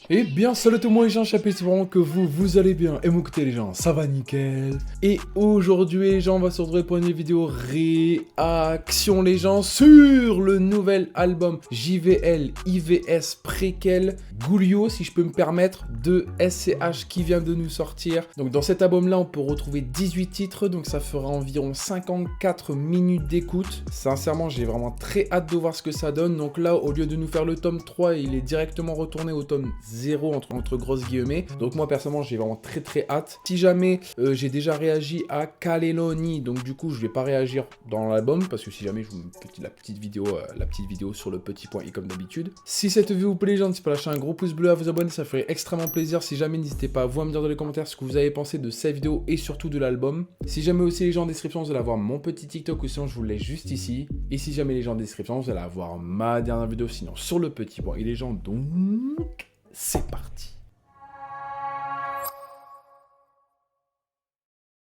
Eh bien, salut tout le monde les gens, j'espère que vous allez bien. Et mon côté les gens, ça va nickel. Et aujourd'hui les gens, on va se retrouver pour une vidéo réaction les gens sur le nouvel album JVL IVS Préquel Goulio, si je peux me permettre, de SCH qui vient de nous sortir. Donc dans cet album là, on peut retrouver 18 titres, donc ça fera environ 54 minutes d'écoute. Sincèrement, j'ai vraiment très hâte de voir ce que ça donne. Donc là, au lieu de nous faire le tome 3, il est directement retourné au tome 0 entre grosses guillemets. Donc moi personnellement j'ai vraiment très hâte. Si jamais j'ai déjà réagi à Kaleloni, donc du coup je vais pas réagir dans l'album parce que si jamais je vous mets la petite vidéo sur le petit point i comme d'habitude. Si cette vidéo vous plaît les gens, n'hésitez pas à lâcher un gros pouce bleu, à vous abonner, ça ferait extrêmement plaisir. Si jamais n'hésitez pas à vous me dire dans les commentaires ce que vous avez pensé de cette vidéo et surtout de l'album. Si jamais aussi les gens en description vous allez avoir mon petit TikTok ou sinon je vous le laisse juste ici. Et si jamais les gens en description vous allez avoir ma dernière vidéo sinon sur le petit point i les gens donc... C'est parti.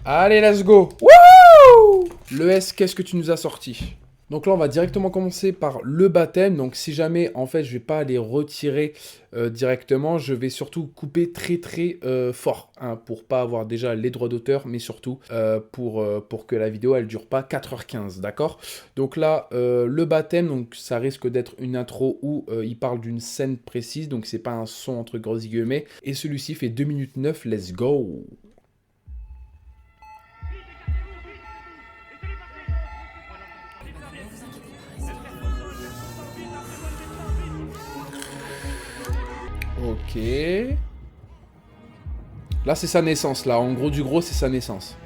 Allez, let's go. Wouhou! Le S, qu'est-ce que tu nous as sorti? Donc là, on va directement commencer par le baptême. Donc si jamais, en fait, je vais pas les retirer directement, je vais surtout couper très fort, hein, pour pas avoir déjà les droits d'auteur, mais surtout pour que la vidéo, elle dure pas 4h15, d'accord? Donc là, le baptême, donc ça risque d'être une intro où il parle d'une scène précise, donc c'est pas un son entre grosses guillemets. Et celui-ci fait 2 minutes 9, let's go! Ok. Là, c'est sa naissance, là. En gros, du gros, c'est sa naissance.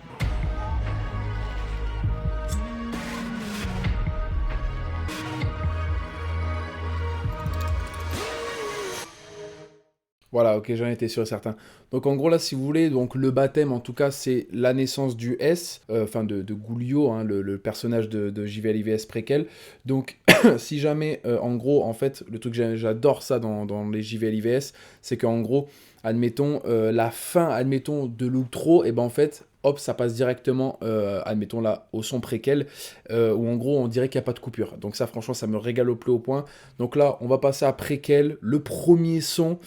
Voilà, ok, j'en étais sûr et certain. Donc en gros là, si vous voulez, donc le baptême en tout cas, c'est la naissance du S, enfin de Goulio, hein, le personnage de JVL IVS Préquel. Donc si jamais, en gros, en fait, le truc que j'adore ça dans les JVL IVS, c'est qu'en gros, admettons, la fin, admettons, de l'outro, et ben en fait... hop, ça passe directement, admettons là, au son préquel, où en gros, on dirait qu'il n'y a pas de coupure. Donc ça, franchement, ça me régale au plus haut point. Donc là, on va passer à préquel, le premier son.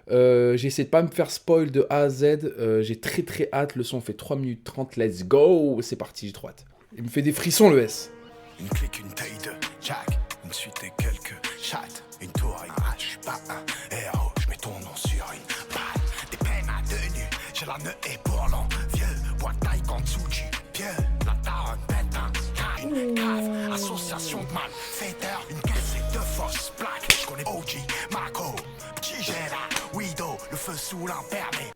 J'essaie de pas me faire spoil de A à Z. J'ai très hâte. Le son fait 3 minutes 30. Let's go! C'est parti, j'ai trop hâte. Il me fait des frissons, le S. Une clique, une taille de Jack, une suite et quelques chattes, une tour, je suis pas un héros, je mets ton nom sur une balle, des peines à deux nus, j'ai la nœud et pour l'envieux, boîte taille qu'en dessous du pied, la daronne pète un cas, une cave, association de malfaiteurs, une caisse et deux fausses plaques, je connais OG, Marco, petit Gela, Wido, le feu sous l'impermé.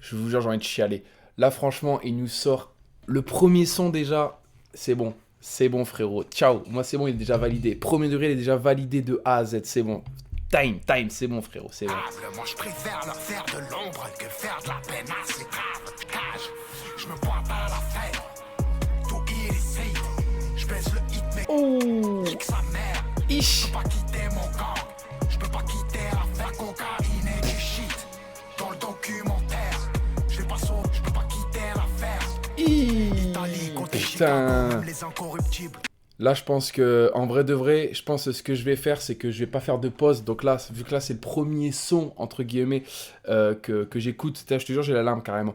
Je vous jure, j'ai envie de chialer. Là, franchement, il nous sort le premier son déjà. C'est bon. C'est bon, frérot. Ciao. Moi, c'est bon, il est déjà validé. Premier degré, il est déjà validé de A à Z. C'est bon. Time. C'est bon, frérot. C'est bon. Moi, je préfère leur faire de l'ombre que faire de la peine assez grave. Cage, je me pointe à la fête. Tout illicite. Je baisse le hit, mais kick sa mère. Je peux pas quitter mon gang. Je peux pas quitter l'affaire cocaïne et du shit. Dans le documentaire, je vais pas sauver, je peux pas quitter l'affaire. Putain. Là, je pense que, en vrai de vrai, je pense que ce que je vais faire, c'est que je vais pas faire de pause. Donc là, vu que là, c'est le premier son, entre guillemets, que j'écoute. Je te jure, j'ai la larme carrément.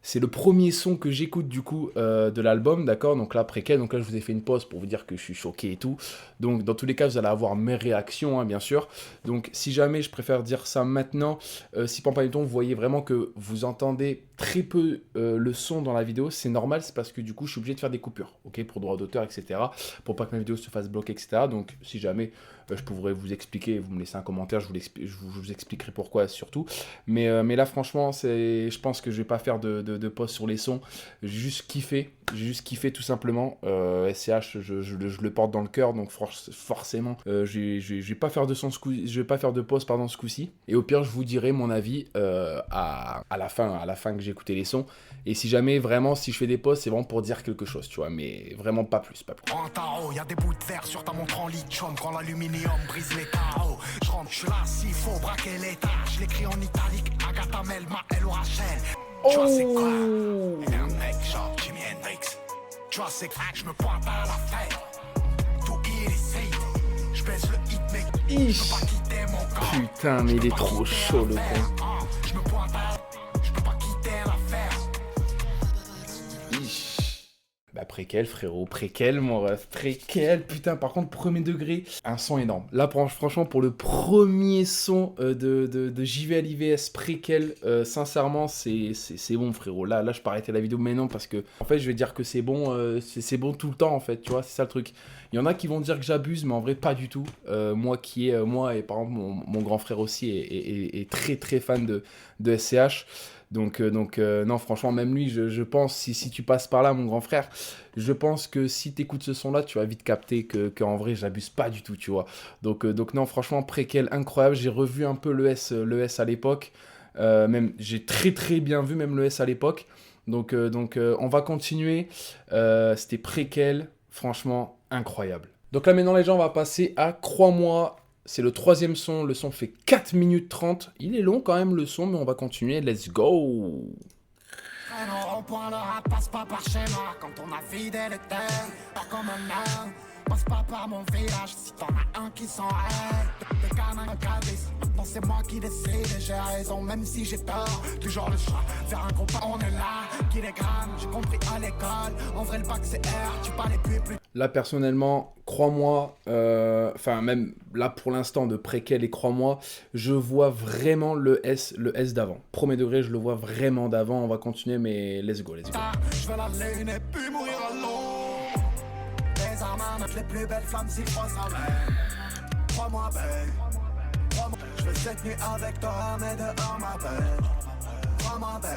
C'est le premier son que j'écoute du coup de l'album, d'accord? Donc là, préquel, donc là je vous ai fait une pause pour vous dire que je suis choqué et tout. Donc dans tous les cas, vous allez avoir mes réactions, hein, bien sûr. Donc si jamais je préfère dire ça maintenant, si pendant pas du temps, vous voyez vraiment que vous entendez très peu le son dans la vidéo, c'est normal, c'est parce que du coup, je suis obligé de faire des coupures, ok? Pour droit d'auteur, etc. Pour pas que ma vidéo se fasse bloquer, etc. Donc si jamais je pourrais vous expliquer, vous me laissez un commentaire, je vous expliquerai pourquoi surtout. Mais là, franchement, je pense que je vais pas faire de pause sur les sons. J'ai juste kiffé tout simplement. SCH, je le porte dans le cœur, donc forcément, je vais pas faire de pause ce coup-ci. Et au pire, je vous dirai mon avis à la fin que j'ai écouté les sons. Et si jamais vraiment, si je fais des pauses, c'est vraiment pour dire quelque chose, tu vois, mais vraiment pas plus. En tarot, y'a des bouts de verre sur ta montre en lithium. Quand l'aluminium brise les carreaux, je rentre, je suis là s'il faut braquer l'état. Je l'écris en italique, Agatha Melma, elle ou Rachel. Tu vois c'est quoi? Un mec genre Jimi Hendrix. Tu vois c'est que je me pointe à la fête. Tout illicite. Je baisse le hit, mais je peux pas quitter mon Putain, mais il est trop chaud le con. Je me pointe, je peux pas quitter l'affaire. Bah préquel frérot, préquel mon ref, préquel, putain par contre premier degré, un son énorme. Là franchement pour le premier son de JV à l'IVS préquel, sincèrement c'est bon frérot. Là je peux arrêter la vidéo maintenant parce que en fait je vais dire que c'est bon, c'est bon tout le temps en fait, tu vois, c'est ça le truc. Il y en a qui vont dire que j'abuse mais en vrai pas du tout. Moi et par exemple mon grand frère aussi est très fan de SCH. Donc non, franchement, même lui, je pense, si tu passes par là, mon grand frère, je pense que si tu écoutes ce son-là, tu vas vite capter qu'en vrai, j'abuse pas du tout, tu vois. Donc non, franchement, préquel, incroyable. J'ai revu un peu le S à l'époque. Même, j'ai très bien vu même le S à l'époque. Donc on va continuer. C'était préquel, franchement, incroyable. Donc là, maintenant, les gens, on va passer à Crois-moi. C'est le troisième son, le son fait 4 minutes 30. Il est long quand même le son, mais on va continuer, let's go. Traîne au rond-point, le rap passe pas par chez moi. Quand on a vidé les terres, pas comme un homme. Passe pas par mon village, si t'en as un qui s'en aide. Le gamin cabis, maintenant c'est moi qui décide et j'ai raison, même si j'ai tort. Toujours le choix, faire un groupe, on est là. Qui les grammes, j'ai compris à l'école. En vrai, le bac c'est R, tu parles plus. Là, personnellement, crois-moi, enfin, même là pour l'instant de préquel et crois-moi, je vois vraiment le S d'avant. Premier degré, je le vois vraiment d'avant. On va continuer, mais let's go. Je vais la lune et puis mourir à l'eau. Les armes mettent les plus belles flammes s'il faut ça. Crois-moi, babe. Crois-moi, je vais cette nuit avec toi, mais dehors, ma belle. Crois-moi, babe.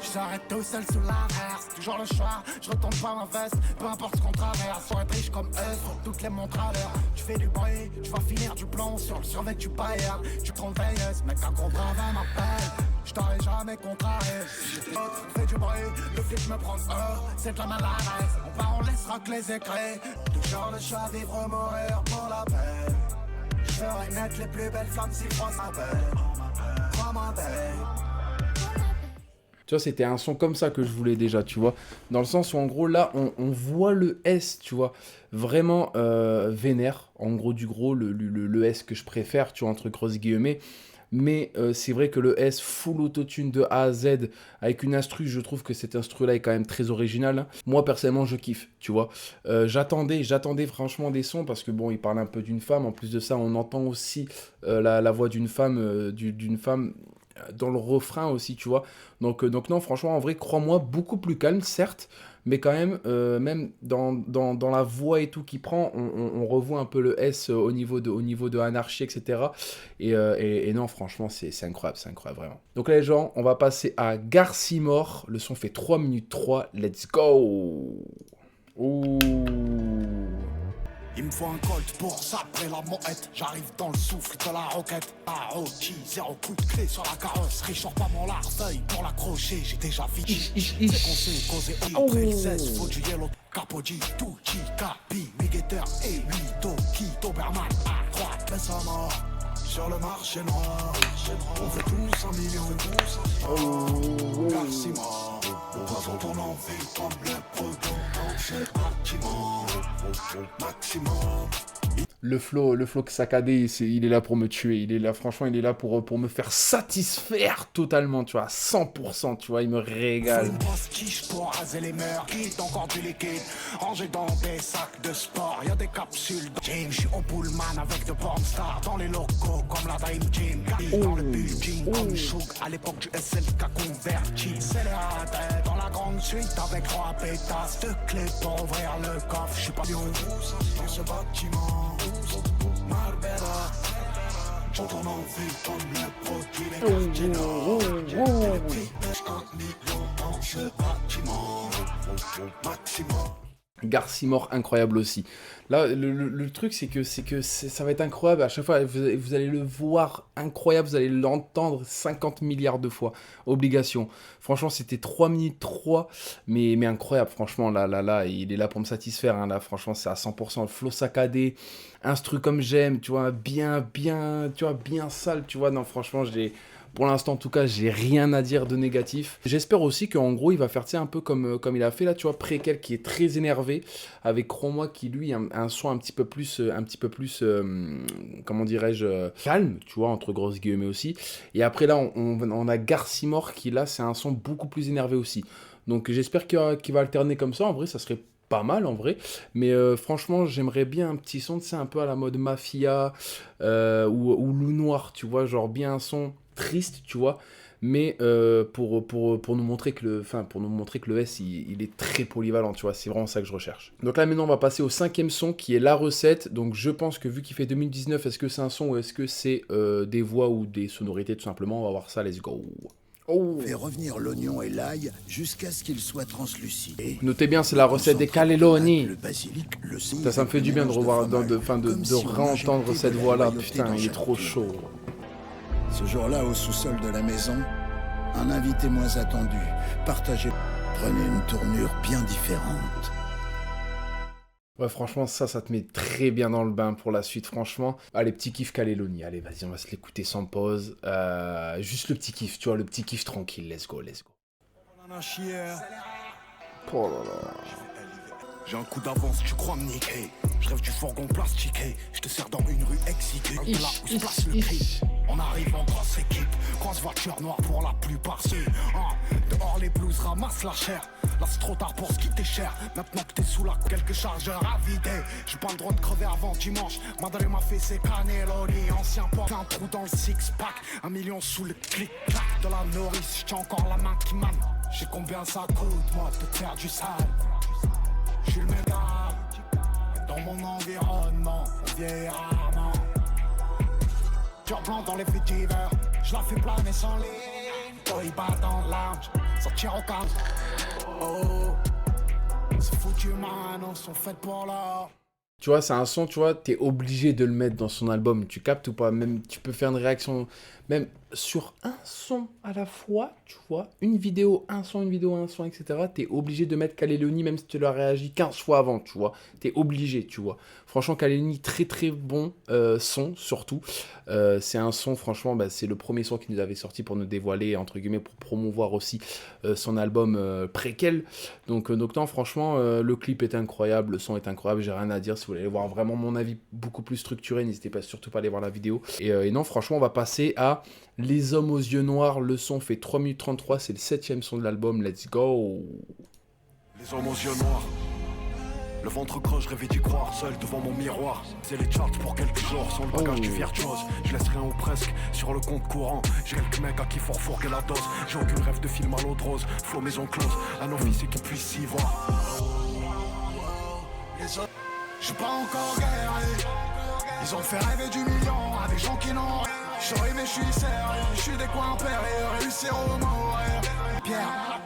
Je s'arrête tout seul sous l'inverse, toujours le choix, je retourne pas ma veste, peu importe ce qu'on traverse, faut être riche comme eux, faut toutes les montres à l'heure. Tu fais du bruit, tu vas finir du plomb sur le survêt du Bayern. Tu te veilleuse, mec un gros bravin m'appelle, je t'aurais jamais contrarié. Fais du bruit, le flic me prend c'est de la maladresse. On part, on laissera que les écrits, toujours le choix, vivre ou mourir pour la paix. Je ferai naître les plus belles flammes si France m'appelle. Crois-moi, babe. Tu vois, c'était un son comme ça que je voulais déjà, tu vois. Dans le sens où, en gros, là, on voit le S, tu vois, vraiment vénère. En gros, du gros, le S que je préfère, tu vois, entre grosses guillemets. Mais c'est vrai que le S full autotune de A à Z, avec une instru, je trouve que cette instru-là est quand même très originale. Hein. Moi, personnellement, je kiffe, tu vois. J'attendais franchement des sons, parce que bon, il parle un peu d'une femme. En plus de ça, on entend aussi la voix d'une femme, d'une femme dans le refrain aussi, tu vois. Donc non, franchement, en vrai, crois-moi, beaucoup plus calme, certes, mais quand même, même dans la voix et tout qu'il prend, on revoit un peu le S au niveau de Anarchie, etc. Et non, franchement, c'est incroyable, vraiment. Donc là, les gens, on va passer à Garcimore. Le son fait 3 minutes 3, let's go. Ouh. Il me faut un colt pour s'après la moette. J'arrive dans le souffle de la roquette. Arochi, 0 coup de clé sur la carrosserie. Je sors pas mon larceuil pour l'accrocher. J'ai déjà vidé. C'est qu'on s'est causé après le 16. Faut du yellow. Capoji, Tucci, Capi, Migueter et Lito, Kito, Berman, à droite, laisse à mort. Sur le marché noir, on fait tous 1 million. Garcimore, poison ton envie comme le poteau. C'est bâtiment, maximum. Le flow saccadé, il est là pour me tuer. Il est là, franchement, il est là pour me faire satisfaire totalement, tu vois, à 100%, tu vois, il me régale. Faut une grosse quiche pour raser les mœurs, quitte encore du liquide, rangé dans des sacs de sport, y'a des capsules de gym, j'suis au Pullman avec de pornstars dans les locaux comme la Dream Team, dans le building comme Chouk, à l'époque du SLK converti, c'est les ratés dans la grande suite avec 3 pétasses de clés pour ouvrir le coffre, j'suis pas lion dans ce bâtiment. Marbella, j'entends envie comme le produit des quartiers nord. Les prix pêchent 1 million dans ce bâtiment. Maximum. Garcimore, incroyable aussi. Là, le truc, c'est que ça va être incroyable. À chaque fois, vous allez le voir incroyable, vous allez l'entendre 50 milliards de fois. Obligation. Franchement, c'était 3 minutes 3, mais incroyable. Franchement, là, il est là pour me satisfaire. Hein. Là, franchement, c'est à 100%. Le flow saccadé, instru comme j'aime, tu vois, bien sale, tu vois. Non, franchement, Pour l'instant, en tout cas, j'ai rien à dire de négatif. J'espère aussi qu'en gros, il va faire, tu sais, un peu comme il a fait là, tu vois, Préquel qui est très énervé, avec Chroma qui, lui, a un son un petit peu plus, comment dirais-je, calme, tu vois, entre grosses guillemets aussi. Et après, là, on a Garcimore qui, là, c'est un son beaucoup plus énervé aussi. Donc, j'espère qu'il va alterner comme ça. En vrai, ça serait pas mal en vrai, mais franchement j'aimerais bien un petit son, c'est un peu à la mode Mafia ou Loup Noir, tu vois, genre bien un son triste, tu vois, mais pour nous montrer que le S il est très polyvalent, tu vois, c'est vraiment ça que je recherche. Donc là maintenant on va passer au 5e son qui est la recette. Donc je pense que vu qu'il fait 2019, est-ce que c'est un son ou est-ce que c'est des voix ou des sonorités tout simplement? On va voir ça, let's go. Oh. Fais revenir l'oignon et l'ail jusqu'à ce qu'ils soient translucides. Notez bien, c'est la recette des cannelloni. Le basilic, le Ça me fait du bien de revoir, de réentendre cette voix-là. Putain, il est trop chaud. Ce jour-là, au sous-sol de la maison, un invité moins attendu, partagé, prenait une tournure bien différente. Ouais, franchement, ça te met très bien dans le bain pour la suite, franchement. Allez, petit kiff Cannelloni. Allez, vas-y, on va se l'écouter sans pause. Juste le petit kiff, tu vois, le petit kiff tranquille. Let's go, let's go. Oh là là. J'ai un coup d'avance, tu crois me niquer. Je rêve du fourgon plastiqué. Je te sers dans une rue excitée. Là où se place le cri. On arrive en grosse équipe. Grosse voiture noire pour la plupart. Dehors les blues ramassent la chair. Là c'est trop tard pour ce qui t'est cher. Maintenant que t'es sous la quelques chargeurs à vider. J'ai pas le droit de crever avant dimanche. Madre m'a fait ses cannelloni. Ancien port, un trou dans le six-pack. 1 million sous le clic-clac de la nourrice. J'tiens encore la main qui manne. J'ai combien ça coûte moi de te faire du sale. Je suis le méga. Dans mon environnement, on vieillit rarement. Dur blanc dans les faits divers. Je la fais planer sans ligne. Oh, il bat dans le lounge. Sortir au calme. Oh, c'est foutu, man, on sont faits pour l'or. Tu vois, c'est un son, tu vois, t'es obligé de le mettre dans son album. Tu captes ou pas? Même, tu peux faire une réaction, même sur un son à la fois, tu vois. Une vidéo, un son, etc. T'es obligé de mettre Cannelloni, même si tu l'as réagi 15 fois avant, tu vois. T'es obligé, tu vois. Franchement, Cannelloni, très très bon son, surtout. C'est un son, franchement, bah, c'est le premier son qu'il nous avait sorti pour nous dévoiler, entre guillemets, pour promouvoir aussi son album Préquel. Donc non, franchement, le clip est incroyable, le son est incroyable, j'ai rien à dire. Si vous voulez voir vraiment mon avis beaucoup plus structuré, n'hésitez pas surtout pas à aller voir la vidéo. Et non, franchement, on va passer à Les Hommes aux Yeux Noirs. Le son fait 3 minutes 33, c'est le 7e son de l'album, let's go. Les hommes aux yeux noirs. Le ventre creux, je rêvais d'y croire, seul devant mon miroir. C'est les charts pour quelques jours, sans le bagage du virtuose. Je laisse rien ou presque sur le compte courant. J'ai quelques mecs à qui faut refourguer la dose. J'ai aucune rêve de film à l'eau de rose. Flow maison close, un officier qui puisse s'y voir. J'suis pas encore guéri. Ils ont fait rêver du million à des gens qui n'ont rien. J'suis mais j'suis sérieux, j'suis des coins périlleux. Réussir au mourir. Pierre,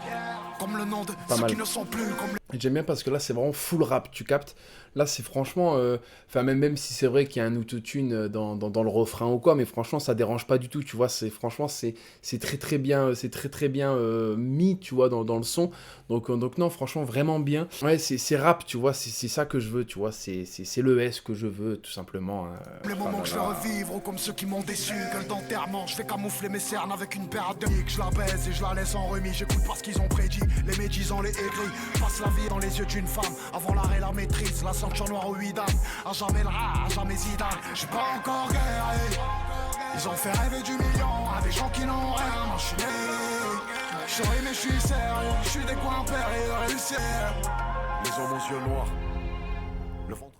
comme le nom de pas ceux mal. qui ne sont plus comme. J'aime bien parce que là c'est vraiment full rap, tu captes. Là c'est franchement, même si c'est vrai qu'il y a un autotune dans le refrain ou quoi, mais franchement ça dérange pas du tout, tu vois. C'est très très bien, mis, tu vois, dans le son. Donc non, franchement vraiment bien. Ouais, c'est rap, tu vois, c'est ça que je veux, tu vois. C'est le S que je veux tout simplement. Les moments que je vais revivre comme ceux qui m'ont déçu. Gueule d'enterrement, je fais camoufler mes cernes avec une paire de niques. Je la baise et je la laisse en remis. J'écoute parce qu'ils ont prédit. Les médisants, les aigris. Passe la vie dans les yeux d'une femme. Avant l'arrêt, la maîtrise. La ceinture noire aux 8 dames. À jamais le rat, à jamais Zidane. J'suis pas encore guéri. Ils ont fait rêver du million à des gens qui n'ont rien. Moi j'suis né. J'suis mais j'suis sérieux. J'suis des coins périlleux. Réussir. Les hommes aux yeux noirs. Le ventre.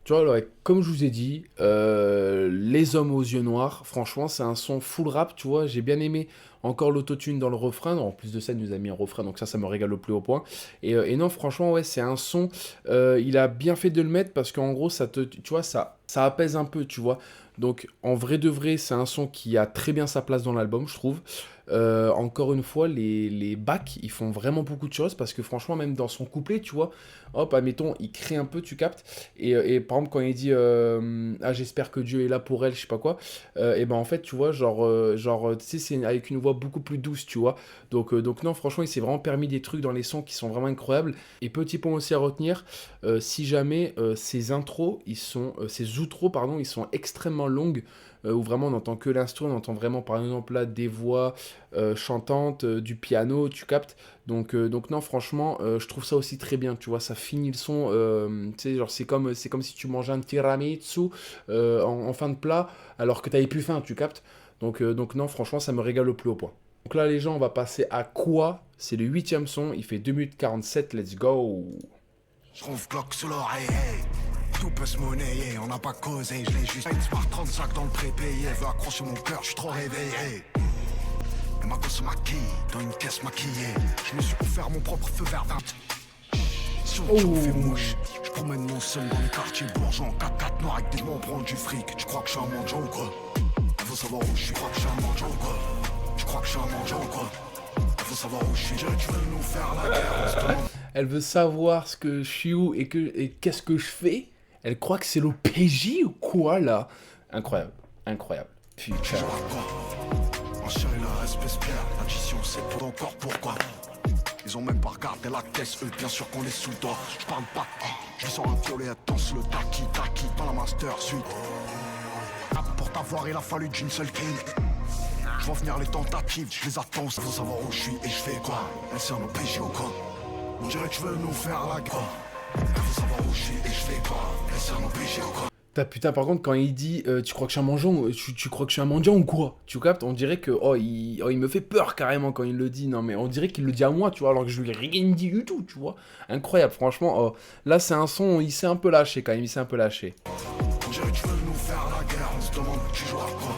Tu vois, ouais, comme je vous ai dit, Les Hommes aux Yeux Noirs, franchement, c'est un son full rap, tu vois, j'ai bien aimé encore l'autotune dans le refrain, en plus de ça, il nous a mis un refrain, donc ça me régale au plus haut point, et non, franchement, ouais, c'est un son, il a bien fait de le mettre, parce qu'en gros, tu vois, ça apaise un peu, tu vois, donc en vrai de vrai, c'est un son qui a très bien sa place dans l'album, je trouve. Encore une fois, les backs, ils font vraiment beaucoup de choses parce que franchement, même dans son couplet, tu vois, hop, admettons, il crée un peu, tu captes. Et par exemple, quand il dit ah, j'espère que Dieu est là pour elle, je sais pas quoi, et ben en fait, tu vois, genre tu sais, c'est avec une voix beaucoup plus douce, tu vois. Donc non, franchement, il s'est vraiment permis des trucs dans les sons qui sont vraiment incroyables. Et petit point aussi à retenir, si jamais ces outros, pardon, ils sont extrêmement longues. où vraiment on n'entend que l'instru, on entend vraiment par exemple là des voix chantantes, du piano, tu captes. Donc non, franchement, je trouve ça aussi très bien, tu vois, ça finit le son, tu sais, genre c'est comme si tu mangeais un tiramisu en fin de plat, alors que t'avais plus faim, tu captes. Donc non, franchement, ça me régale au plus haut point. Donc là, les gens, on va passer à quoi? C'est le 8e son, il fait 2 minutes 47, let's go. Je trouve Glock sous l'oreille, hey. Tout peut se monnayer, on n'a pas causé, je l'ai juste. Une Smart 35 dans le prépayé, veut accrocher mon cœur, je suis trop réveillé. Et ma gosse maquille, dans une caisse maquillée. Je me suis offert mon propre feu vert 20. Si on fait mouche, je promène mon seum dans les quartiers bourgeois en 4x4 noir avec des mots prendre du fric. Tu crois que je suis un mendiant ou quoi? Faut savoir où je suis, crois que je suis un mendiant ou quoi? Tu crois que je suis un mendiant ou quoi? Faut savoir où je suis, tu veux nous faire la guerre. Elle veut savoir ce que je suis où et qu'est-ce que je fais. Elle croit que c'est l'OPJ ou quoi là? Incroyable, incroyable. Putain. En chérie, la espèce pierre, l'addition c'est pour encore pourquoi? Ils ont même pas regardé la caisse, eux bien sûr qu'on est sous le doigt. Je parle pas, je sens un violet, danse le taki dans la master suite. Pour t'avoir il a fallu d'une seule kill. Je vois venir les tentatives, je les attends, faut savoir où je suis et je fais quoi? Elle c'est un OPJ ou quoi? On dirait que tu veux nous faire la guerre. Faut savoir où je suis et je fais quoi? Elle c'est un OPJ ou quoi? Putain, par contre, quand il dit tu crois que je suis un mendiant, tu crois que je suis un mendiant ou quoi? Tu captes? On dirait que il me fait peur carrément quand il le dit. Non, mais on dirait qu'il le dit à moi, tu vois, alors que je lui ai rien dit du tout, tu vois. Incroyable, franchement. Là, c'est un son, il s'est un peu lâché quand même, il s'est un peu lâché. On dirait que tu veux nous faire la guerre, on se demande tu joues à quoi?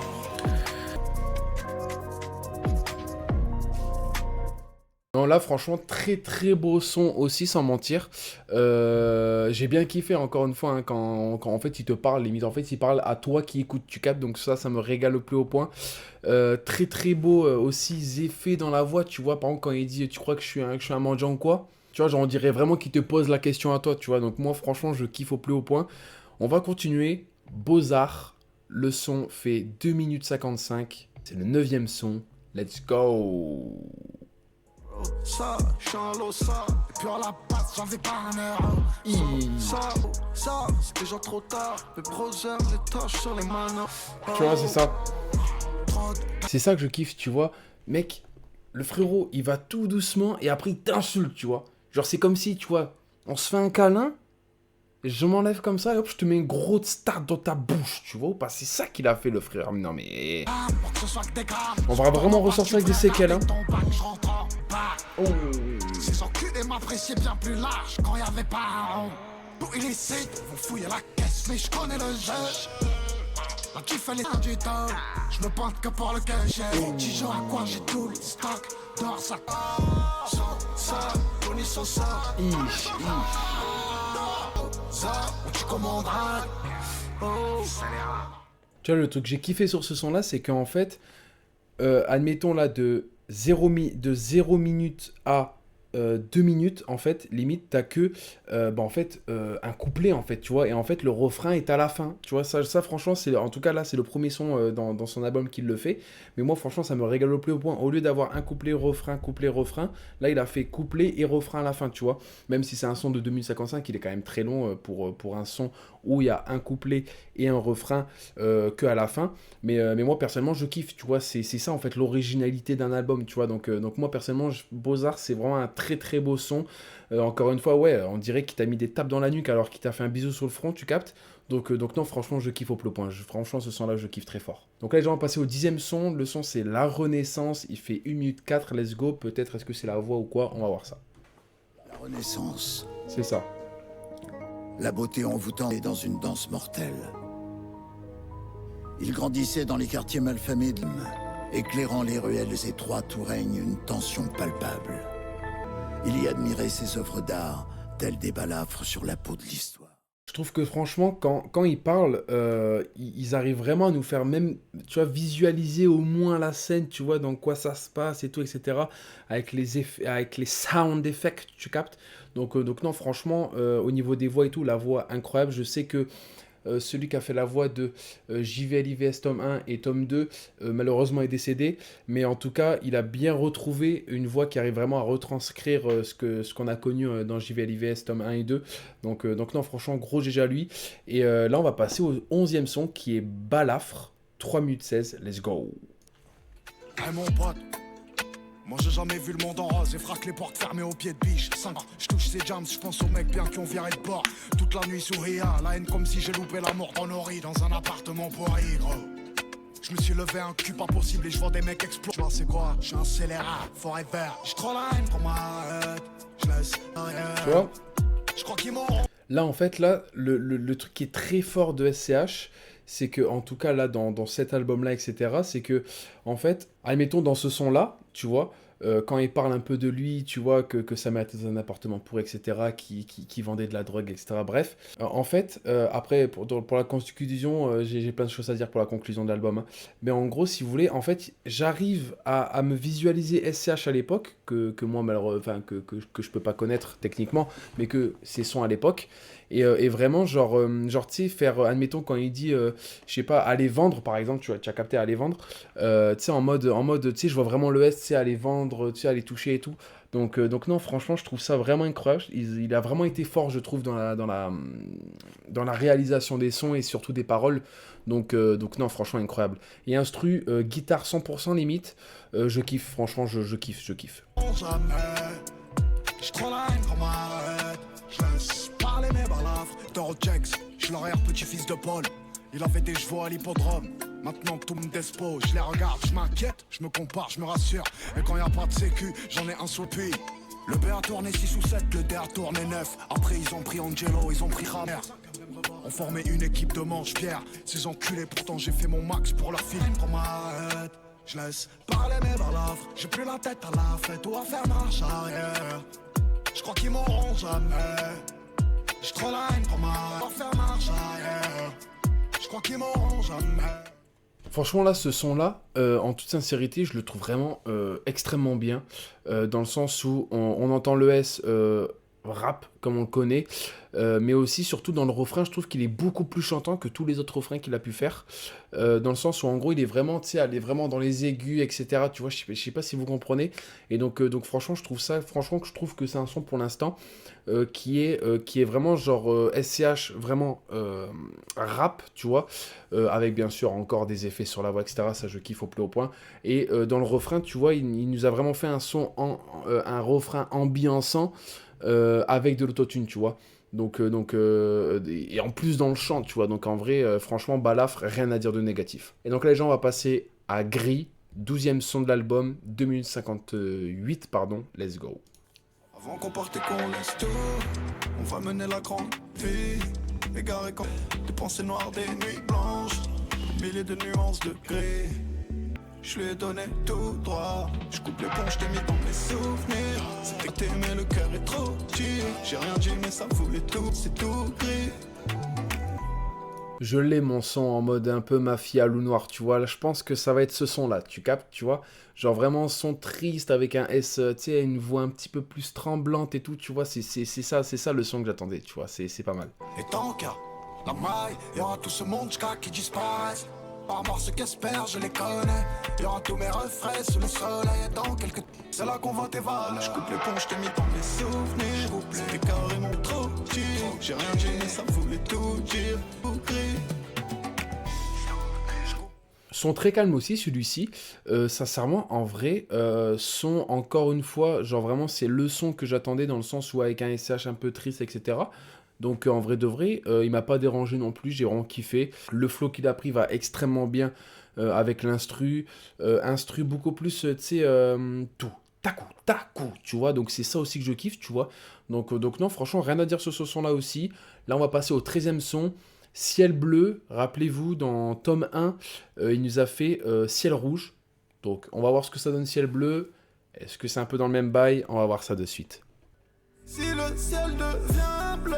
Non, là, franchement, très très beau son aussi, sans mentir. J'ai bien kiffé, encore une fois, hein, quand en fait il te parle, limite, en fait il parle à toi qui écoute, tu captes, donc ça me régale au plus haut point. Très très beau aussi, effets dans la voix, tu vois, par exemple, quand il dit tu crois que je suis un mendiant ou quoi? Tu vois, genre, on dirait vraiment qu'il te pose la question à toi, tu vois, donc moi, franchement, je kiffe au plus haut point. On va continuer. Beaux-Arts, le son fait 2 minutes 55, c'est le 9e son, let's go! Ça, je suis un lot, ça. Et puis à la base, j'avais pas un euro. Ça, c'est déjà trop tard. Les projets, les tâches sur les manos. Tu vois, c'est ça. C'est ça que je kiffe, tu vois. Mec, le frérot, il va tout doucement et après il t'insulte, tu vois. Genre, c'est comme si, tu vois, on se fait un câlin, je m'enlève comme ça et hop, je te mets une grosse start dans ta bouche, tu vois. Bah, c'est ça qu'il a fait, le frère. Non, mais. On va vraiment ressortir avec des séquelles, hein. Oh. Ces enculés m'appréciaient bien plus large quand y avait pas un rond. Tout illicite, vous fouillez la caisse, mais je connais le jeu. Là tu fais les du dos, je me pointe que pour le que j'ai. Tu joues à quoi, j'ai tout le stock, dehors ça. Ça, Tony Sosa. Ça, tu commanderas. Oh. Tu vois, le truc que j'ai kiffé sur ce son-là, c'est qu'en fait, admettons là, de 0 minutes à 2 minutes, en fait, limite, t'as que en fait, un couplet, en fait, tu vois, et en fait, le refrain est à la fin, tu vois, ça franchement, en tout cas, là, c'est le premier son dans son album qu'il le fait, mais moi, franchement, ça me régale au plus haut point, au lieu d'avoir un couplet, refrain, là, il a fait couplet et refrain à la fin, tu vois, même si c'est un son de 2055, il est quand même très long pour un son où il y a un couplet et un refrain que à la fin, mais moi, personnellement, je kiffe, tu vois, c'est ça, en fait, l'originalité d'un album, tu vois, donc moi, personnellement, Beaux-Arts, c'est vraiment un très très beau son. Encore une fois, ouais, on dirait qu'il t'a mis des tapes dans la nuque alors qu'il t'a fait un bisou sur le front, tu captes. Donc non, franchement, je kiffe au plus haut point. Franchement, ce son-là, je kiffe très fort. Donc là, les gens vont passer au 10e son. Le son, c'est La Renaissance. Il fait 1 minute 4, let's go. Peut-être est-ce que c'est la voix ou quoi? On va voir ça. La Renaissance. C'est ça. La beauté envoûtante est dans une danse mortelle. Il grandissait dans les quartiers malfamés de l'homme, éclairant les ruelles étroites où règne une tension palpable. Il y admirait ses œuvres d'art, telles des balafres sur la peau de l'histoire. Je trouve que franchement, quand ils parlent, ils arrivent vraiment à nous faire même, tu vois, visualiser au moins la scène, tu vois, dans quoi ça se passe et tout, etc. Avec les effets, avec les sound effects, tu captes. Donc non, franchement, au niveau des voix et tout, la voix incroyable. Je sais que celui qui a fait la voix de JVLIVS tome 1 et tome 2, malheureusement est décédé, mais en tout cas, il a bien retrouvé une voix qui arrive vraiment à retranscrire ce qu'on a connu dans JVLIVS tome 1 et 2. Donc non, franchement, gros GG à lui. Et là, on va passer au 11e son qui est Balafre. 3 minutes 16, let's go. Hey mon pote, moi j'ai jamais vu le monde en rose et frappe les portes fermées au pied de biche. 5, je touche ces jams, je pense aux mecs bien qui ont viré de bord. Toute la nuit sourire, la haine comme si j'ai loupé la mort dans nos riz dans un appartement pourri gros. Je me suis levé un cul pas possible et je vois des mecs exploser. Tu vois c'est quoi? Je suis un scélérat, forever. Je trop la haine pour ma head, je laisse rien. Tu vois? Je crois qu'ils m'ont... Là, en fait, là, le truc qui est très fort de SCH, c'est que, en tout cas, là, dans cet album-là, etc., c'est que, en fait, admettons, dans ce son-là, tu vois, quand il parle un peu de lui, tu vois, que sa mère était dans un appartement pourri, etc., qui vendait de la drogue, etc., bref. En fait, après, pour la conclusion, j'ai plein de choses à dire pour la conclusion de l'album, hein. Mais en gros, si vous voulez, en fait, j'arrive à me visualiser SCH à l'époque, que moi, malheureusement, que je peux pas connaître techniquement, mais que c'est son à l'époque. Et vraiment, genre tu sais, faire, admettons, quand il dit, je sais pas, aller vendre, par exemple, tu as capté, aller vendre, tu sais, en mode, tu sais, je vois vraiment le S, tu sais, aller vendre, tu sais, aller toucher et tout. Donc non, franchement, je trouve ça vraiment incroyable. Il a vraiment été fort, je trouve, dans la réalisation des sons et surtout des paroles. Donc non, franchement, incroyable. Et instru, guitare 100% limite, je kiffe, franchement, je kiffe. Je trop la haine pour ma head, je laisse parler mes balafres. Torochex, je suis l'arrière-petit-fils de Paul. Il avait des chevaux à l'hippodrome. Maintenant que tout me despose, je les regarde, je m'inquiète, je me compare, je me rassure. Et quand y a pas de sécu, j'en ai un sous le puits. Le B a tourné 6 ou 7, le D a tourné 9. Après ils ont pris Angelo, ils ont pris Ramer. On formait une équipe de manche-pierre. Ces enculés, pourtant j'ai fait mon max pour leur film. Pour ma head, je laisse parler mes balafres. J'ai plus la tête à la fête ou à faire marche arrière. Je crois qu'ils m'auront jamais. J'ai trop la haine pour ma faire marche arrière. Je crois qu'ils m'auront jamais. Franchement, là, ce son-là, en toute sincérité, je le trouve vraiment extrêmement bien, dans le sens où on entend le S rap, comme on le connaît, mais aussi, surtout dans le refrain, je trouve qu'il est beaucoup plus chantant que tous les autres refrains qu'il a pu faire, dans le sens où, en gros, il est vraiment, tu sais, aller vraiment dans les aigus, etc., tu vois, je sais pas si vous comprenez, et donc franchement, je trouve que c'est un son, pour l'instant, qui est vraiment, genre, SCH, vraiment rap, tu vois, avec, bien sûr, encore des effets sur la voix, etc., ça, je kiffe au plus haut point, et dans le refrain, tu vois, il nous a vraiment fait un son, un refrain ambiançant, avec de l'autotune, tu vois. Et en plus dans le chant, tu vois. Donc en vrai, franchement, balafre, rien à dire de négatif. Et donc là, les gens, on va passer à Gris, 12e son de l'album, 2 minutes 58, pardon, let's go. Avant qu'on parte et qu'on laisse tout, on va mener la grande vie. Égaré comme des pensées noires, des nuits blanches, milliers de nuances de gris. Je lui ai donné tout droit. Je coupe les ponts, je t'ai mis dans mes souvenirs. C'était que t'aimais, le cœur est trop petit. J'ai rien dit mais ça voulait tout, c'est tout gris. Je l'ai, mon son, en mode un peu mafia loup noir, tu vois. Là, je pense que ça va être ce son-là, tu captes, tu vois. Genre vraiment son triste avec un S, tu sais, une voix un petit peu plus tremblante et tout, tu vois. C'est ça le son que j'attendais, tu vois. C'est pas mal. Et tant qu'à la maille, y'aura tout ce monde jusqu'à qui disparaisse. Par mort ceux qu'espèrent, je les connais. Y'aura tous mes refrains sous le soleil. Et dans quelques... c'est là qu'on va tes valeurs. Je coupe les ponts, je t'ai mis dans mes souvenirs. C'était carrément trop petit. J'ai rien dit mais ça voulait tout dire. Tout gris. Son très calme aussi, celui-ci. Sincèrement, en vrai, son, encore une fois, genre vraiment, c'est le son que j'attendais, dans le sens où avec un SCH un peu triste, etc. Donc en vrai de vrai, il m'a pas dérangé non plus, j'ai vraiment kiffé. Le flow qu'il a pris va extrêmement bien avec l'instru. Instru beaucoup plus, tu sais, tout. Takou, tu vois. Donc c'est ça aussi que je kiffe, tu vois. Donc non, franchement, rien à dire sur ce son-là aussi. Là, on va passer au 13e son. Ciel bleu, rappelez-vous, dans tome 1, il nous a fait ciel rouge. Donc on va voir ce que ça donne ciel bleu. Est-ce que c'est un peu dans le même bail? On va voir ça de suite. Si le ciel devient bleu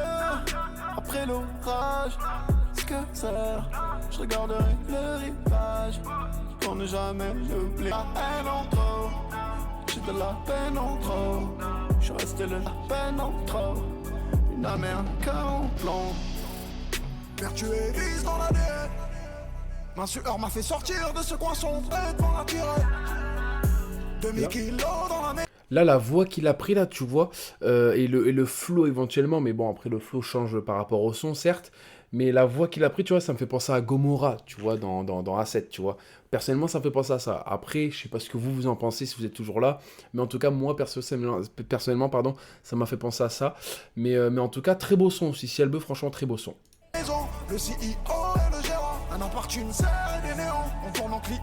après l'orage, ce que ça, je regarderai le rivage pour ne jamais oublier la haine en trop. J'ai de la peine en trop. Je suis resté la peine en trop. Une âme et un cœur en plomb. Vertueux vise dans la nuit. Ma sueur m'a fait sortir de ce coin sombre devant la tirée. 2000 kilos dans la mer. Là, la voix qu'il a pris, là, tu vois, et le flow éventuellement, mais bon, après, le flow change par rapport au son, certes, mais la voix qu'il a pris, tu vois, ça me fait penser à Gomorrah, tu vois, dans A7, tu vois. Personnellement, ça me fait penser à ça. Après, je sais pas ce que vous en pensez, si vous êtes toujours là, mais en tout cas, moi, personnellement, pardon, ça m'a fait penser à ça. Mais en tout cas, très beau son aussi. Ciel bleu, franchement, très beau son. Le CEO et le gérant, un appart, une serre et des néons, on tourne en Clio.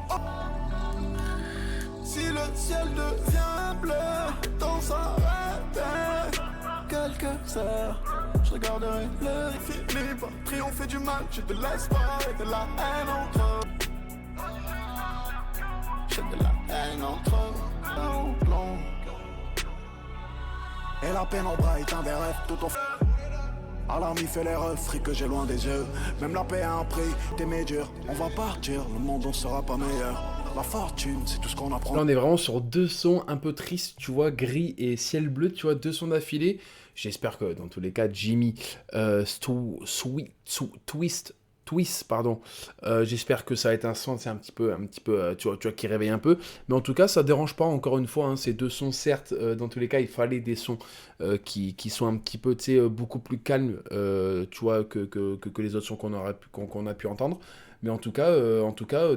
Si le ciel devient bleu, dans s'arrêter quelques heures, je regarderai l'heure fini par triompher du mal. J'ai de l'espoir et de la haine entre eux. J'ai de la haine entre eux. Et la peine en bras est un des rêves tout au fond. Alors m'y fait les refs, que j'ai loin des yeux. Même la paix a un prix, t'es médiocre. On va partir, le monde on sera pas meilleur. La fortune, c'est tout ce qu'on apprend. Là, on est vraiment sur deux sons un peu tristes, tu vois, gris et ciel bleu, tu vois, deux sons d'affilée. J'espère que dans tous les cas, Jimmy, Twist, pardon. J'espère que ça va être un son, c'est un petit peu, tu vois, qui réveille un peu. Mais en tout cas, ça dérange pas. Encore une fois, hein, ces deux sons, certes, dans tous les cas, il fallait des sons qui sont un petit peu, tu sais, beaucoup plus calmes, tu vois, que les autres sons qu'on a pu entendre. Mais en tout cas,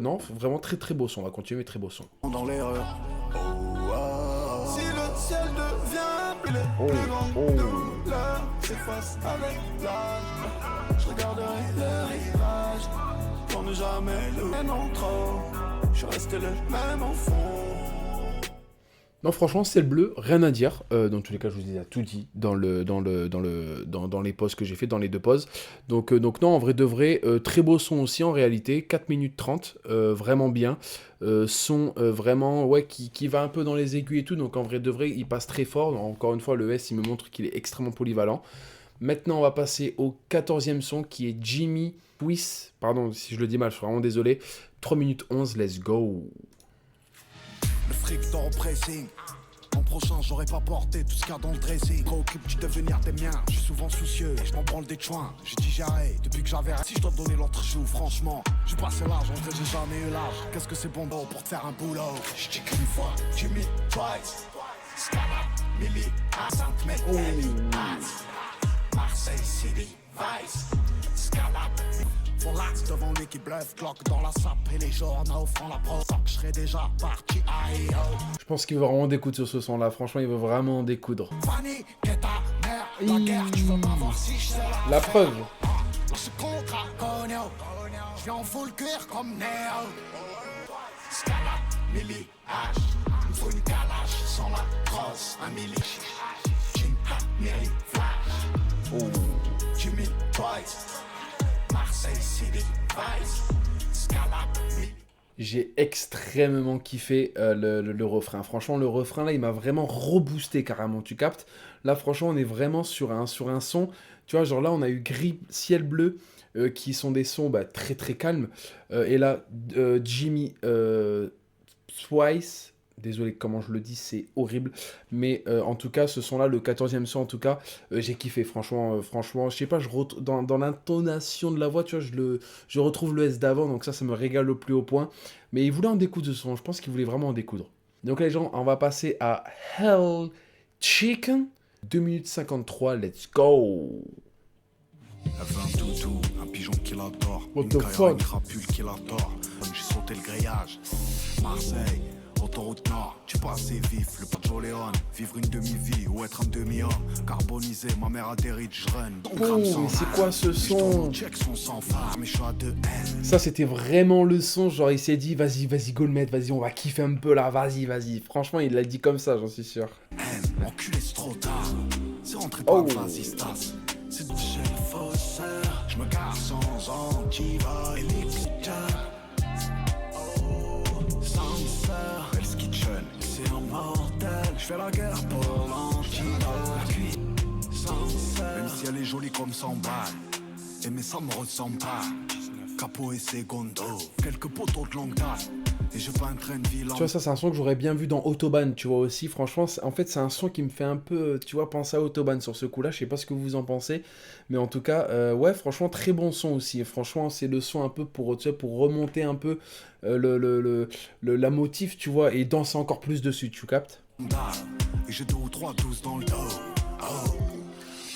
non, vraiment très très beau son. On va continuer, très beau son. Dans l'erreur. Si le ciel devient bleu, plus grande douleur s'efface avec l'âge. Je regarderai le rivage pour ne jamais le même en trop. Je reste le même au fond. Non, franchement, c'est le bleu, rien à dire. Dans tous les cas, je vous ai tout dit dans les pauses que j'ai fait, dans les deux pauses. Donc non, en vrai de vrai, très beau son aussi en réalité, 4 minutes 30, vraiment bien. Son vraiment, ouais, qui va un peu dans les aigus et tout, donc en vrai de vrai, il passe très fort. Encore une fois, le S, il me montre qu'il est extrêmement polyvalent. Maintenant, on va passer au 14e son qui est Jimmy Twist. Pardon si je le dis mal, je suis vraiment désolé. 3 minutes 11, let's go. Le fric dort au pressing. L'an prochain, j'aurais pas porté tout ce qu'il y a dans le dressing. Préoccupe du devenir des miens. Je suis souvent soucieux et je m'en branle des chouins. J'ai dit j'arrête depuis que j'avais. Si je dois te donner l'autre joue, franchement, j'ai passé l'âge, en vrai, j'ai jamais eu l'âge. Qu'est-ce que c'est bon pour te faire un boulot? Je dis qu'une fois, Jimmy Twice. Scala, Millie, Sainte-Médée, Marseille City, Vice, Scala. Pour l'axe devant l'équipe bluff, clock dans la sape et les journaux font la pro. Tant que je serais déjà parti aïe. Je pense qu'il veut vraiment découdre sur ce son-là. Franchement, il veut vraiment découdre. Fanny, qu'est ta mère? La guerre, tu veux pas voir si je sais la preuve. Ce contrat, Cogno. Je viens en full cuir comme Neo. Scala, Millie, H. Il me faut une calache sans la crosse. Un milli. Jim, Millie, Flash. Jimmy, Twice. Marseille City, Vice, Scala. J'ai extrêmement kiffé le refrain. Franchement, le refrain là, il m'a vraiment reboosté carrément. Tu captes? Là, franchement, on est vraiment sur un son. Tu vois, genre là, on a eu gris, ciel bleu, qui sont des sons très très calmes. Et là, Jimmy Twice. Désolé comment je le dis, c'est horrible. Mais en tout cas, ce son-là, le 14e son, en tout cas, j'ai kiffé. Franchement, je sais pas, dans l'intonation de la voix, tu vois, je retrouve le S d'avant. Donc ça me régale au plus haut point. Mais il voulait en découdre ce son. Je pense qu'il voulait vraiment en découdre. Donc les gens, on va passer à Hell Chicken. 2 minutes 53, let's go. Elle veut un toutou, un pigeon qui l'adore. What une the caillère, fuck? une crapule qui l'adore. J'ai sauté le grillage. Marseille, autoroute nord, tu passes vif, le Pacho Léon. Vivre une demi-vie ou être un demi-homme. Carbonisé, ma mère a des riches, je run. Oh, mais c'est quoi ce son? Check son sans phare, mais je suis à 2 N. Ça, c'était vraiment le son. Genre, il s'est dit, vas-y, go le mettre, vas-y, on va kiffer un peu là, vas-y. Franchement, il l'a dit comme ça, j'en suis sûr. N, enculé, c'est trop tard. C'est rentré par le fascistas. C'est chez le faussaire. Je me gare sans antivol. Ellipse. Sancerre, Hell's Kitchen, c'est un mortel. Je fais la guerre pour l'antidote. Sancerre, même si elle est jolie comme 100 balles. Et mais ça me ressemble pas. Capo et Segundo, quelques poteaux de longue date. Et je peins un train de ville. Tu vois, ça, c'est un son que j'aurais bien vu dans Autobahn, tu vois, aussi. Franchement, en fait, c'est un son qui me fait un peu, tu vois, penser à Autobahn sur ce coup-là. Je sais pas ce que vous en pensez. Mais en tout cas, ouais, franchement, très bon son aussi. Et franchement, c'est le son un peu pour, tu sais, pour remonter un peu la motif, tu vois, et danser encore plus dessus, tu captes? Et j'ai 2 ou 3 douces dans le dos.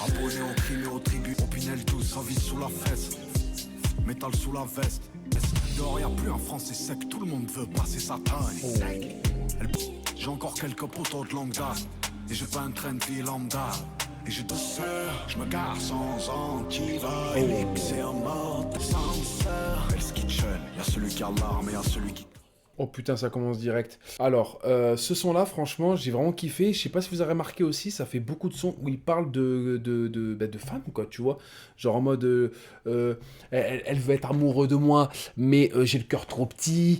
Abonné au crime et au tribut, Opinel 12, ça vise sous la fesse. Métal sous la veste. Dehors y'a plus un français sec, tout le monde veut passer sa taille. J'ai encore quelques poteaux de longue date. Et j'ai pas un train de vie lambda. Et j'ai deux sœurs, je me gare sans anti-va. Et les c'est en mode sans sœur. Hell's Kitchen, y'a celui qui a l'arme et y'a celui qui... Oh putain, ça commence direct. Alors, ce son-là, franchement, j'ai vraiment kiffé. Je sais pas si vous avez remarqué aussi, ça fait beaucoup de sons où il parle de femmes, quoi, tu vois. Genre en mode, elle veut être amoureuse de moi, mais j'ai le cœur trop petit.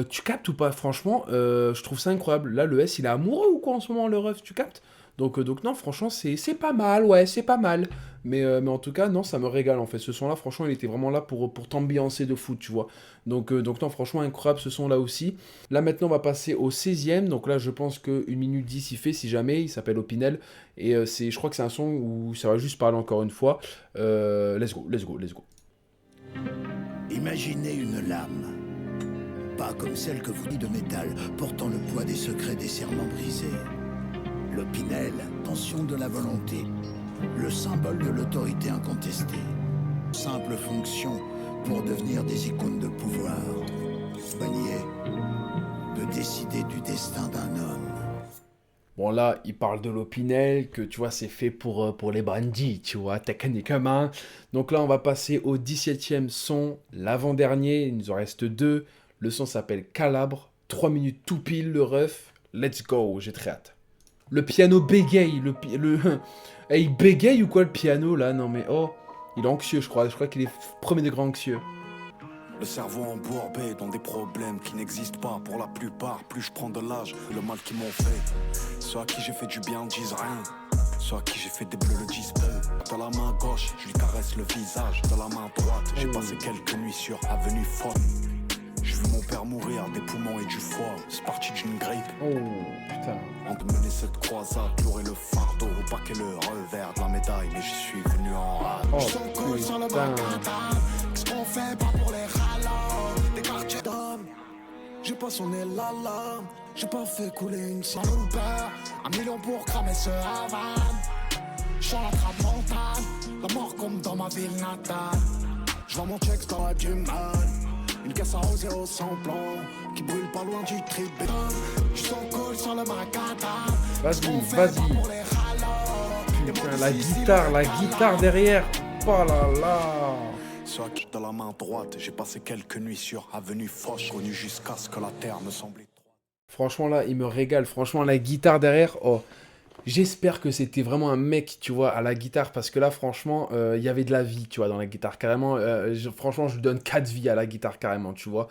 Tu captes ou pas? Franchement, je trouve ça incroyable. Là, le S, il est amoureux ou quoi en ce moment, le ref, tu captes? Donc non, franchement, c'est pas mal, ouais, c'est pas mal. Mais en tout cas, non, ça me régale en fait. Ce son-là, franchement, il était vraiment là pour t'ambiancer de foot, tu vois. Donc non, franchement, incroyable ce son-là aussi. Là, maintenant, on va passer au 16e. Donc là, je pense que 1 minute 10 il fait, si jamais. Il s'appelle Opinel. Et je crois que c'est un son où ça va juste parler encore une fois. Let's go, let's go, let's go. Imaginez une lame, pas comme celle que vous dites de métal, portant le poids des secrets des serments brisés. L'Opinel, tension de la volonté, le symbole de l'autorité incontestée. Simple fonction pour devenir des icônes de pouvoir. Soigner, de décider du destin d'un homme. Bon là, il parle de l'Opinel, que tu vois, c'est fait pour les bandits, tu vois, techniquement. Donc là, on va passer au 17e son, l'avant-dernier, il nous en reste 2. Le son s'appelle Calabre, 3 minutes tout pile, le ref. Let's go, j'ai très hâte. Le piano bégaye, Eh, il bégaye ou quoi le piano là? Non mais oh, il est anxieux je crois qu'il est premier degré anxieux. Le cerveau embourbé dans des problèmes qui n'existent pas pour la plupart. Plus je prends de l'âge, le mal qu'ils m'ont fait. Ceux à qui j'ai fait du bien ne disent rien. Ceux à qui j'ai fait des bleus le disent peu. De la main gauche, je lui caresse le visage. De la main droite, j'ai passé quelques nuits sur Avenue Faune. J'ai vu mon père mourir des poumons et du foie. C'est parti d'une grippe. Oh putain. On de mener cette croisade, lourd et le fardeau. Au paquet le revers de la médaille, mais j'y suis venu en rade. Oh Putain. Qu'est-ce qu'on fait pas pour les râleurs? Des quartiers d'hommes. J'ai pas sonné l'alarme. J'ai pas fait couler une seule peur. 1 million pour cramer ce Havane. J'suis la tramontane. La mort comme dans ma ville natale. J'vends mon check dans la du mal. Une caisse arrosée au sans-plan qui brûle pas loin du tribune. J'suis en cool sur le macadam. Vas-y. Putain, la guitare derrière. Oh là là. Soit de la main droite, j'ai passé quelques nuits sur Avenue Foch, connu jusqu'à ce que la terre me semble étroite. Franchement là, il me régale. Franchement, la guitare derrière, oh. J'espère que c'était vraiment un mec, tu vois, à la guitare, parce que là, franchement, il y avait de la vie, tu vois, dans la guitare, carrément. Franchement, je lui donne 4 vies à la guitare, carrément, tu vois.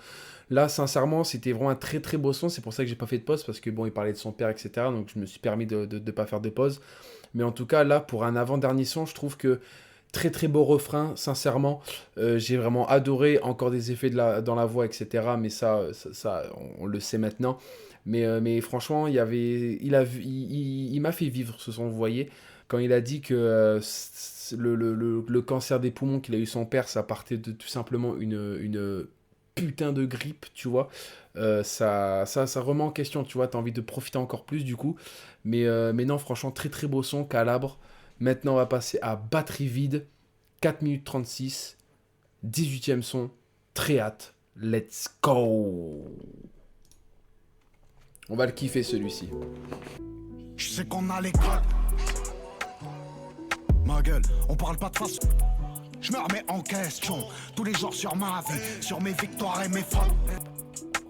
Là, sincèrement, c'était vraiment un très très beau son. C'est pour ça que j'ai pas fait de pause, parce que bon, il parlait de son père, etc. Donc, je me suis permis de pas faire de pause. Mais en tout cas, là, pour un avant-dernier son, je trouve que très très beau refrain, sincèrement. J'ai vraiment adoré, encore des effets dans la voix, etc. Mais ça, on le sait maintenant. Mais franchement, il m'a fait vivre ce son, vous voyez. Quand il a dit que le cancer des poumons qu'il a eu son père, ça partait de tout simplement une putain de grippe, tu vois. Ça remet en question, tu vois. T'as envie de profiter encore plus, du coup. Mais non, franchement, très très beau son, Calabre. Maintenant, on va passer à Batterie vide. 4 minutes 36. 18e son. Très hâte. Let's go! On va le kiffer celui-ci. Je sais qu'on a l'école. Ma gueule, on parle pas de façon. Je me remets en question. Tous les jours sur ma vie, sur mes victoires et mes fautes.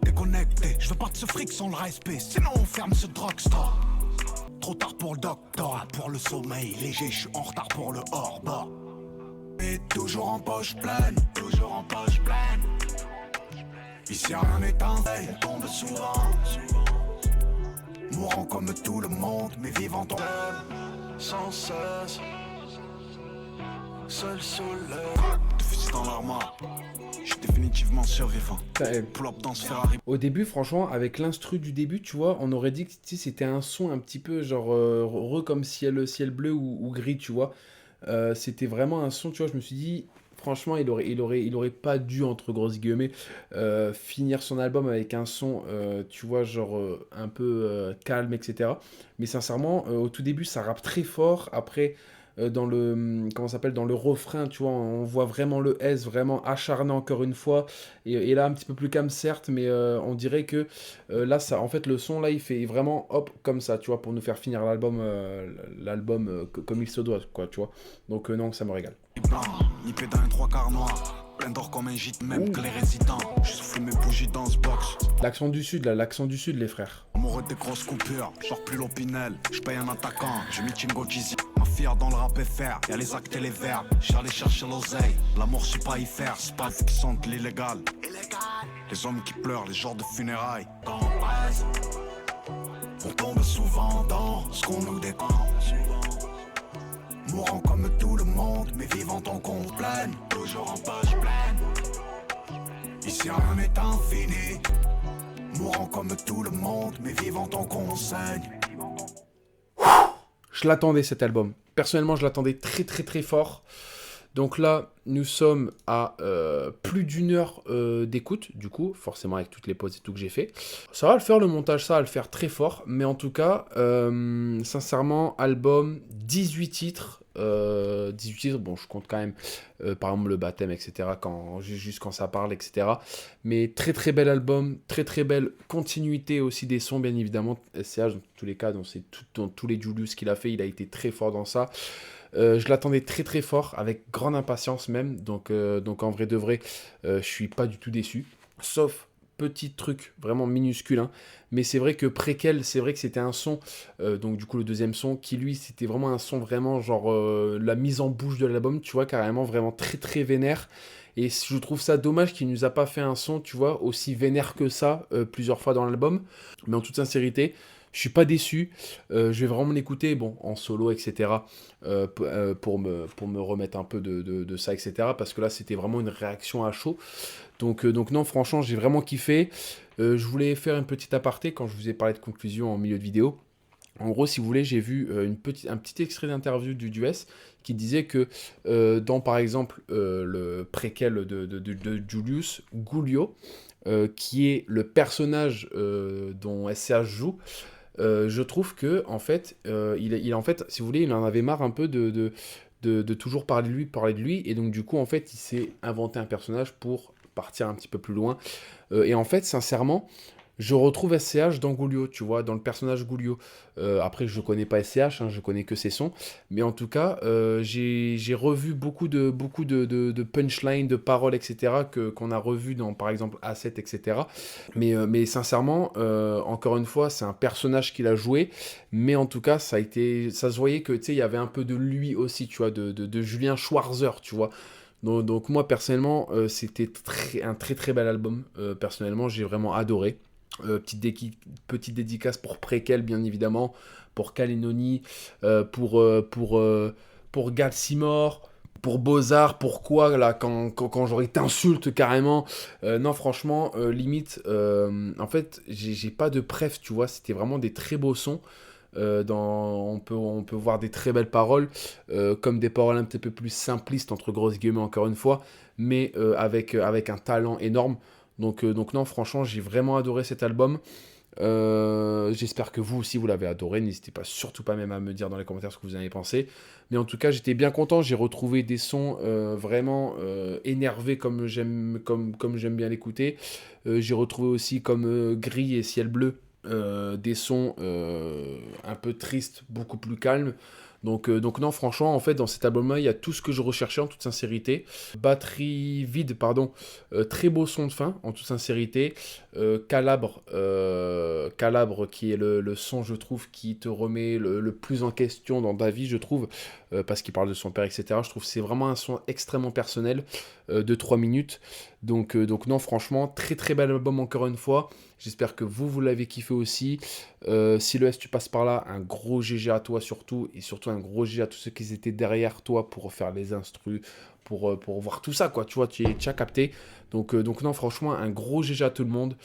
Déconnecté, je veux pas de ce fric sans le respect. Sinon on ferme ce drugstore. Trop tard pour le doctorat, pour le sommeil léger, je suis en retard pour le hors-bord. Et toujours en poche pleine, toujours en poche pleine. Ici rien n'est un veille, on tombe souvent. Mourant comme tout le monde, mais vivant ton sans cesse. Seul sous le fusil dans l'armoire. Je suis définitivement survivant. Pull-up dans ce Ferrari. Au début, franchement, avec l'instru du début, tu vois, on aurait dit que c'était un son un petit peu genre comme ciel bleu ou gris, tu vois. C'était vraiment un son, tu vois, je me suis dit, franchement, il aurait pas dû, entre grosses guillemets, finir son album avec un son, tu vois, genre un peu calme, etc. Mais sincèrement, au tout début, ça rappe très fort. Après, comment ça s'appelle, dans le refrain, tu vois, on voit vraiment le S vraiment acharné encore une fois, et là un petit peu plus calme certes, mais on dirait que là, ça, en fait, le son là, il fait vraiment hop comme ça, tu vois, pour nous faire finir l'album comme il se doit, quoi, tu vois. Donc non, ça me régale. Blanc, ni pédale, un trois quarts noir. Plein d'or comme un gîte, même que les résidents. Je souffle mes bougies dans ce box. L'accent du sud, là, l'accent du sud, les frères. Amoureux des grosses coupures, genre plus l'opinel. Je paye un attaquant, je meeting au Jeezy. Ma fière dans le rap FR, y'a les actes et les verbes. J'allais chercher l'oseille, l'amour c'est pas y faire. C'est pas vous qui sentent l'illégal. Les hommes qui pleurent, les jours de funérailles. On tombe souvent dans ce qu'on nous dépense. Mourant comme tout le monde, mais vivant en compte pleine. Toujours en poche pleine. Ici rien n'est infini. Mourant comme tout le monde, mais vivant en conseigne. Je l'attendais cet album. Personnellement, je l'attendais très très très fort. Donc là, nous sommes à plus d'une heure d'écoute, du coup, forcément avec toutes les pauses et tout que j'ai fait. Ça va le faire le montage, ça va le faire très fort, mais en tout cas, sincèrement, album, 18 titres. 18 titres, bon, je compte quand même, par exemple, le baptême, etc., juste quand ça parle, etc. Mais très très bel album, très très belle continuité aussi des sons, bien évidemment. SCH, dans tous les cas, dans tous les Julius qu'il a fait, il a été très fort dans ça. Je l'attendais très très fort, avec grande impatience même, donc en vrai de vrai, je suis pas du tout déçu, sauf petit truc vraiment minuscule, hein. Mais c'est vrai que Préquel, c'est vrai que c'était un son, donc du coup le deuxième son, qui lui c'était vraiment un son vraiment genre la mise en bouche de l'album, tu vois, carrément vraiment très très vénère. Et je trouve ça dommage qu'il nous a pas fait un son, tu vois, aussi vénère que ça plusieurs fois dans l'album, mais en toute sincérité, je suis pas déçu, je vais vraiment l'écouter, bon, en solo, etc., pour me remettre un peu de ça, etc., parce que là, c'était vraiment une réaction à chaud. Donc non, franchement, j'ai vraiment kiffé. Je voulais faire une petite aparté quand je vous ai parlé de conclusion en milieu de vidéo. En gros, si vous voulez, j'ai vu un petit extrait d'interview du Dues qui disait que dans, par exemple, le préquel de Julius, Giulio, qui est le personnage dont SCH joue, je trouve que en fait, en fait, si vous voulez, il en avait marre un peu de toujours parler de lui, et donc du coup, en fait, il s'est inventé un personnage pour partir un petit peu plus loin. Et en fait, sincèrement, je retrouve SCH dans Giulio, tu vois, dans le personnage Giulio. Après, je connais pas SCH, hein, je connais que ses sons. Mais en tout cas, j'ai revu beaucoup de punchlines, de paroles, etc. qu'on a revu dans, par exemple, A7, etc. Mais sincèrement, encore une fois, c'est un personnage qu'il a joué. Mais en tout cas, ça se voyait que, tu sais, il y avait un peu de lui aussi, tu vois, de Julien Schwarzer, tu vois. Donc moi, personnellement, c'était un très très bel album. Personnellement, j'ai vraiment adoré. Petite dédicace pour Préquel, bien évidemment, pour Kalenoni, pour Galsimore, pour Beaux-Arts, pourquoi là, quand j'aurais t'insulte carrément. Non, franchement, limite, en fait, j'ai pas de préf, tu vois, c'était vraiment des très beaux sons. On peut voir des très belles paroles, comme des paroles un petit peu plus simplistes, entre grosses guillemets encore une fois, mais avec un talent énorme. Donc non, franchement, j'ai vraiment adoré cet album. J'espère que vous aussi vous l'avez adoré. N'hésitez pas, surtout pas même à me dire dans les commentaires ce que vous en avez pensé. Mais en tout cas, j'étais bien content. J'ai retrouvé des sons vraiment énervés comme j'aime bien l'écouter. J'ai retrouvé aussi comme Gris et Ciel Bleu des sons un peu tristes, beaucoup plus calmes. Donc non, franchement, en fait, dans cet album-là, il y a tout ce que je recherchais en toute sincérité. Batterie vide, pardon. Très beau son de fin, en toute sincérité. Calabre, qui est le son, je trouve, qui te remet le plus en question dans ta vie, je trouve, parce qu'il parle de son père, etc. Je trouve que c'est vraiment un son extrêmement personnel, de 3 minutes. Donc non, franchement, très très bel album encore une fois. J'espère que vous l'avez kiffé aussi. Si le S tu passes par là, un gros GG à toi surtout, et surtout un gros GG à tous ceux qui étaient derrière toi pour faire les instrus, pour voir tout ça, quoi. Tu vois, tu as capté. Donc non, franchement, un gros GG à tout le monde.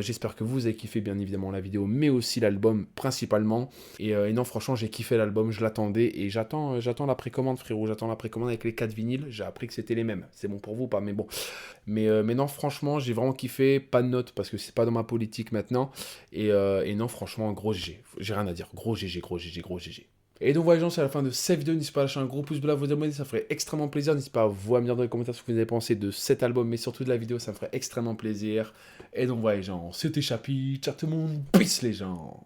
J'espère que vous avez kiffé, bien évidemment, la vidéo, mais aussi l'album principalement. Et non, franchement, j'ai kiffé l'album, je l'attendais, et j'attends la précommande, frérot. J'attends la précommande avec les 4 vinyles. J'ai appris que c'était les mêmes. C'est bon pour vous ou pas? Mais bon. Mais non, franchement, j'ai vraiment kiffé. Pas de notes parce que c'est pas dans ma politique maintenant. Et non, franchement, gros GG. J'ai rien à dire. Gros GG, gros GG, gros GG. Et donc voilà les gens, c'est la fin de cette vidéo, n'hésitez pas à lâcher un gros pouce bleu, à vous abonner, ça ferait extrêmement plaisir. N'hésitez pas à vous à me dire dans les commentaires ce que vous avez pensé de cet album, mais surtout de la vidéo, ça me ferait extrêmement plaisir. Et donc voilà les gens, c'était Chapi, ciao tout le monde, peace les gens.